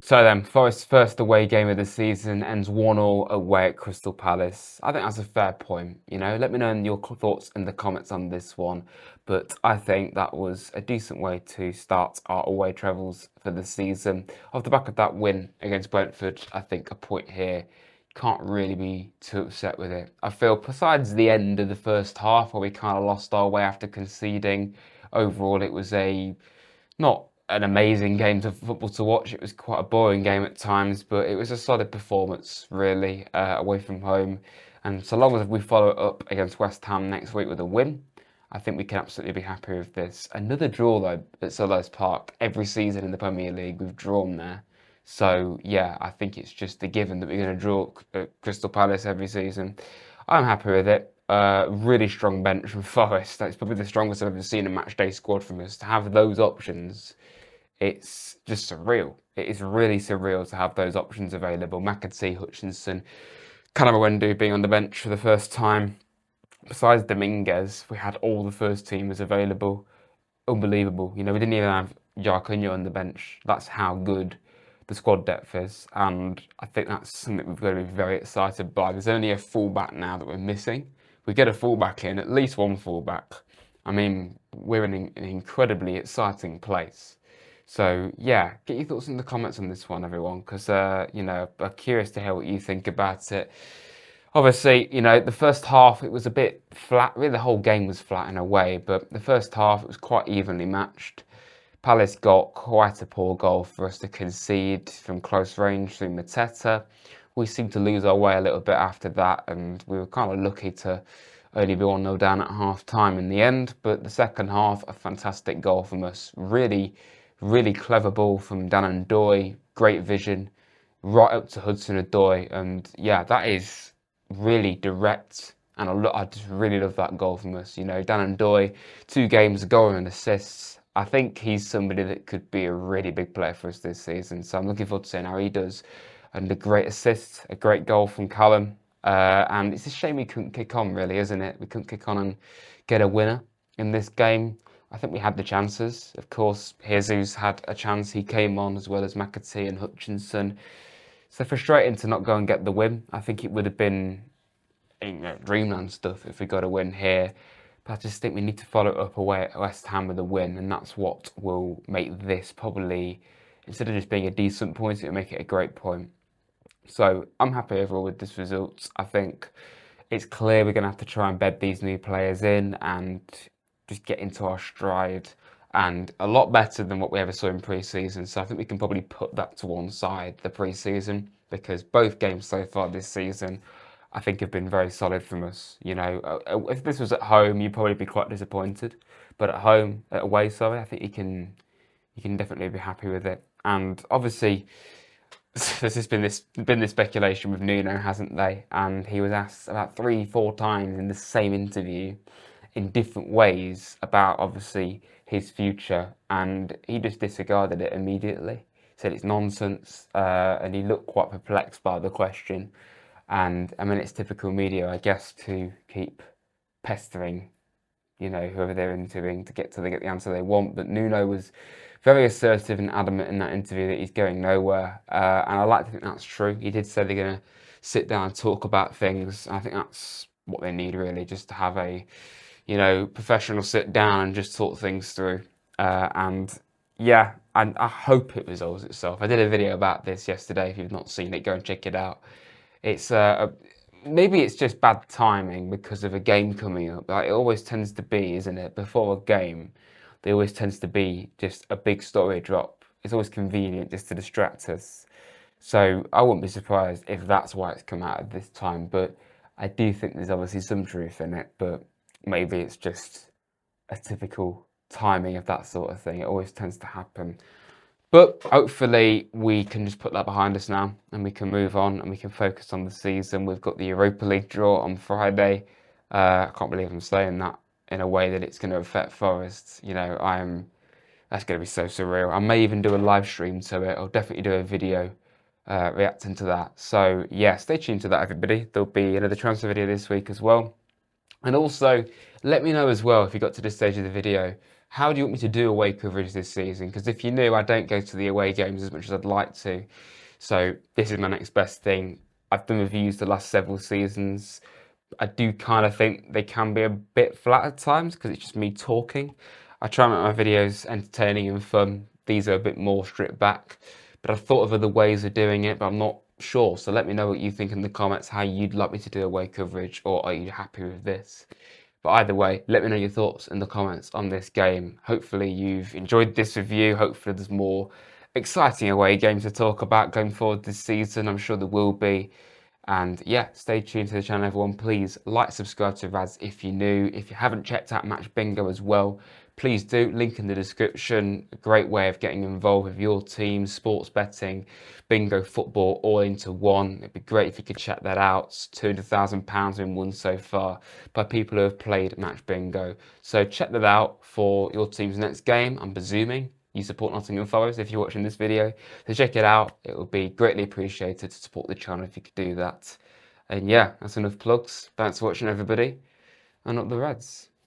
So then, Forest's first away game of the season ends 1-1 away at Crystal Palace. I think that's a fair point, you know. Let me know your thoughts in the comments on this one. But I think that was a decent way to start our away travels for the season. Off the back of that win against Brentford, I think a point here, can't really be too upset with it. I feel besides the end of the first half where we kind of lost our way after conceding, overall it was not an amazing game of football to watch. It was quite a boring game at times, but it was a solid performance, really, away from home. And so long as we follow it up against West Ham next week with a win, I think we can absolutely be happy with this. Another draw, though, at Selhurst Park. Every season in the Premier League, we've drawn there. So, yeah, I think it's just a given that we're going to draw at Crystal Palace every season. I'm happy with it. Really strong bench from Forest. That's probably the strongest I've ever seen a matchday squad from us. To have those options, it's just surreal. It is really surreal to have those options available. Magee, Hutchinson, Ndoye being on the bench for the first time. Besides Dominguez, we had all the first teamers available. Unbelievable. You know, we didn't even have Jarquinho on the bench. That's how good the squad depth is. And I think that's something we've got to be very excited by. There's only a fullback now that we're missing. We get a fullback in, at least one fullback. I mean, we're in an incredibly exciting place. So yeah, get your thoughts in the comments on this one, everyone, because you know, I'm curious to hear what you think about it. Obviously, you know, the first half it was a bit flat. Really, the whole game was flat in a way, but the first half it was quite evenly matched. Palace got quite a poor goal for us to concede from close range through Mateta. We seemed to lose our way a little bit after that, and we were kind of lucky to only be 1-0 down at half time in the end. But the second half, a fantastic goal from us. Really clever ball from Ndoye, great vision, right up to Hudson-Odoi, and yeah, that is really direct. And I just really love that goal from us. You know, Ndoye, 2 games, a goal and assists. I think he's somebody that could be a really big player for us this season. So I'm looking forward to seeing how he does. And a great assist, a great goal from Callum. And it's a shame we couldn't kick on, really, isn't it? We couldn't kick on and get a winner in this game. I think we had the chances. Of course, Jesus had a chance. He came on as well as Magee and Hutchinson. So frustrating to not go and get the win. I think it would have been, you know, dreamland stuff if we got a win here. But I just think we need to follow it up away at West Ham with a win, and that's what will make this probably, instead of just being a decent point, it'll make it a great point. So I'm happy overall with this result. I think it's clear we're going to have to try and bed these new players in and just get into our stride, and a lot better than what we ever saw in pre-season. So I think we can probably put that to one side, the pre-season, because both games so far this season I think have been very solid from us. You know, if this was at home, you'd probably be quite disappointed, but at home, away, sorry, I think you can definitely be happy with it. And obviously, there's just been this speculation with Nuno, hasn't they? And he was asked about 3-4 times in the same interview, in different ways, about obviously his future, and he just disregarded it immediately. Said it's nonsense, and he looked quite perplexed by the question. And I mean, it's typical media, I guess, to keep pestering, you know, whoever they're interviewing to get the answer they want. But Nuno was very assertive and adamant in that interview that he's going nowhere. And I like to think that's true. He did say they're going to sit down and talk about things. I think that's what they need, really, just to have a, you know, professional sit down and just talk things through. And yeah, and I hope it resolves itself. I did a video about this yesterday. If you've not seen it, go and check it out. It's maybe it's just bad timing because of a game coming up. Like it always tends to be, isn't it? Before a game, there always tends to be just a big story drop. It's always convenient just to distract us. So I wouldn't be surprised if that's why it's come out at this time. But I do think there's obviously some truth in it. But maybe it's just a typical timing of that sort of thing. It always tends to happen. But hopefully we can just put that behind us now and we can move on and we can focus on the season. We've got the Europa League draw on Friday. I can't believe I'm saying that in a way that it's going to affect Forest. You know, that's going to be so surreal. I may even do a live stream to it. I'll definitely do a video reacting to that. So yeah, stay tuned to that, everybody. There'll be another transfer video this week as well. And also, let me know as well, if you got to this stage of the video, how do you want me to do away coverage this season? Because if you knew, I don't go to the away games as much as I'd like to. So this is my next best thing. I've done reviews the last several seasons. I do kind of think they can be a bit flat at times because it's just me talking. I try and make my videos entertaining and fun. These are a bit more stripped back, but I've thought of other ways of doing it, but I'm not sure. So let me know what you think in the comments, how you'd like me to do away coverage, or are you happy with this? But either way, let me know your thoughts in the comments on this game. Hopefully you've enjoyed this review. Hopefully there's more exciting away games to talk about going forward this season. I'm sure there will be. And yeah, stay tuned to the channel, everyone. Please like, subscribe to Rads if you're new. If you haven't checked out Match Bingo as well, please do. Link in the description. A great way of getting involved with your team, sports betting, bingo, football, all into one. It'd be great if you could check that out. It's £200,000 been won so far by people who have played Match Bingo. So check that out for your team's next game, I'm presuming. You support Nottingham Forest if you're watching this video. So check it out. It would be greatly appreciated to support the channel if you could do that. And yeah, that's enough plugs. Thanks for watching, everybody. And up the Reds.